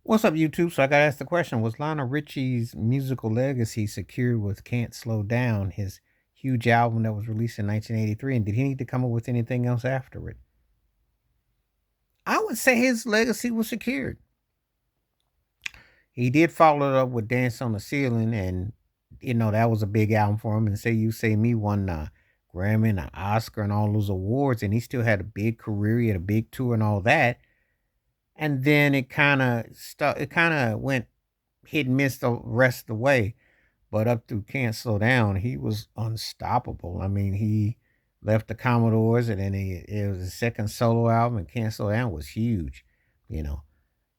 What's up, YouTube? So I got to ask the question: was Lionel Richie's musical legacy secured with "Can't Slow Down," his huge album that was released in 1983, and did he need to come up with anything else after it? I would say his legacy was secured. He did follow it up with "Dance on the Ceiling," and that was a big album for him. And "Say You Say Me" won a Grammy and an Oscar and all those awards, and he still had a big career, he had a big tour and all that. And then it kind of stuck. It kind of went hit and miss the rest of the way. But up through "Can't Slow Down," he was unstoppable. I mean, he left the Commodores, and then it was his second solo album, and "Can't Slow Down" was huge, you know.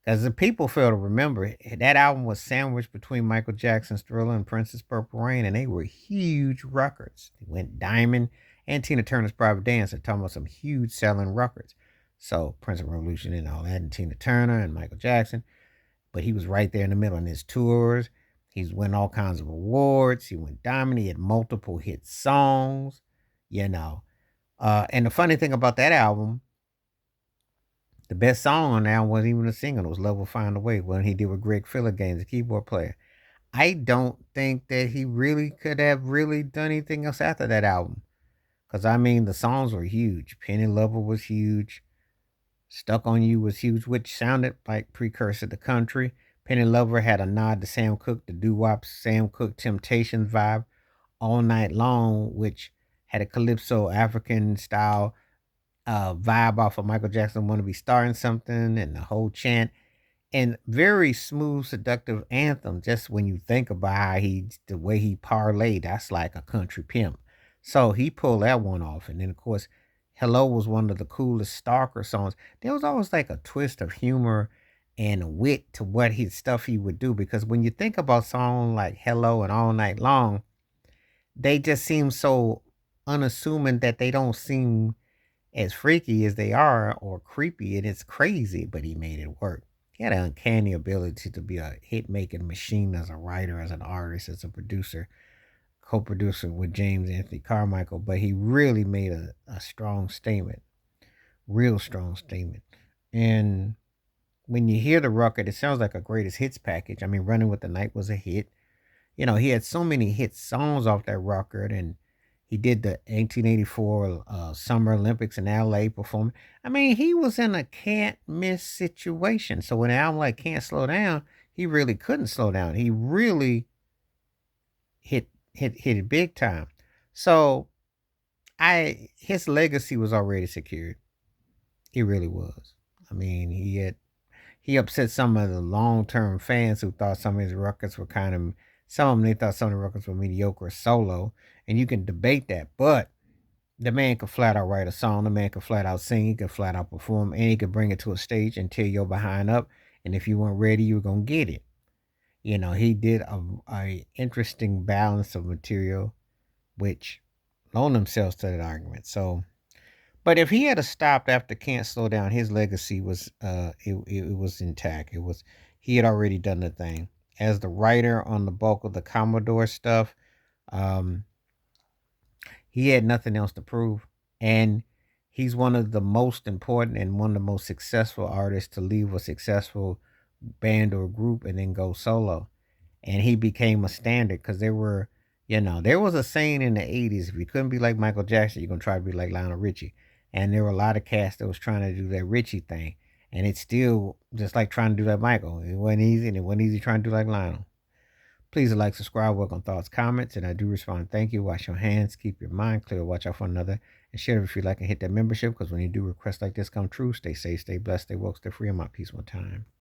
As the people fail to remember, that album was sandwiched between Michael Jackson's Thriller and Prince's Purple Rain, and they were huge records. They went diamond, and Tina Turner's Private Dancer, talking about some huge selling records. So Prince of Revolution and all that, and Tina Turner and Michael Jackson. But he was right there in the middle in his tours. He's won all kinds of awards. He went diamond. He had multiple hit songs, you know. And the funny thing about that album, the best song on that album wasn't even a single. It was "Love Will Find a Way," when he did with Greg Gaines, the keyboard player. I don't think that he really could have really done anything else after that album. Because, I mean, the songs were huge. "Penny Lover" was huge. "Stuck on You" was huge, which sounded like Precursor to Country. "Penny Lover" had a nod to Sam Cooke, the doo-wop Sam Cooke Temptations vibe. "All Night Long," which had a calypso African style vibe off of Michael Jackson "Wanna Be Starting Something" and the whole chant. And very smooth, seductive anthem. Just when you think about how the way he parlayed, that's like a country pimp. So he pulled that one off. And then, of course, "Hello" was one of the coolest Stalker songs. There was always like a twist of humor and wit to what his stuff he would do. Because when you think about songs like "Hello" and "All Night Long," they just seem so unassuming that they don't seem as freaky as they are or creepy, and it's crazy, but he made it work. He had an uncanny ability to be a hit making machine as a writer, as an artist, as a producer, co producer with James Anthony Carmichael, but he really made a strong statement, real strong statement. And when you hear the record, it sounds like a greatest hits package. I mean, "Running with the Night" was a hit. He had so many hit songs off that record, and he did the 1884 Summer Olympics in LA performing. I mean, he was in a can't miss situation. So when an album like "Can't Slow Down," he really couldn't slow down. He really hit it big time. So I his legacy was already secured. He really was. I mean, he upset some of the long-term fans who thought some of his records were kind of some of them, they thought some of the records were mediocre solo, and you can debate that, but the man could flat out write a song, the man could flat out sing, he could flat out perform, and he could bring it to a stage and tear your behind up, and if you weren't ready, you were gonna get it. He did a interesting balance of material, which loaned themselves to that argument. So but if he had stopped after "Can't Slow Down," his legacy was it was intact. It was he had already done the thing. As the writer on the bulk of the Commodore stuff, um, he had nothing else to prove. And he's one of the most important and one of the most successful artists to leave a successful band or group and then go solo. And he became a standard because there was a saying in the 80s, if you couldn't be like Michael Jackson, you're going to try to be like Lionel Richie. And there were a lot of cats that was trying to do that Richie thing. And it's still just like trying to do like Michael. It wasn't easy, and it wasn't easy trying to do like Lionel. Please like, subscribe, welcome thoughts, comments, and I do respond. Thank you. Wash your hands, keep your mind clear, watch out for another, and share it if you like and hit that membership because when you do requests like this come true, stay safe, stay blessed, stay woke, stay free. I'm out. Peace one time.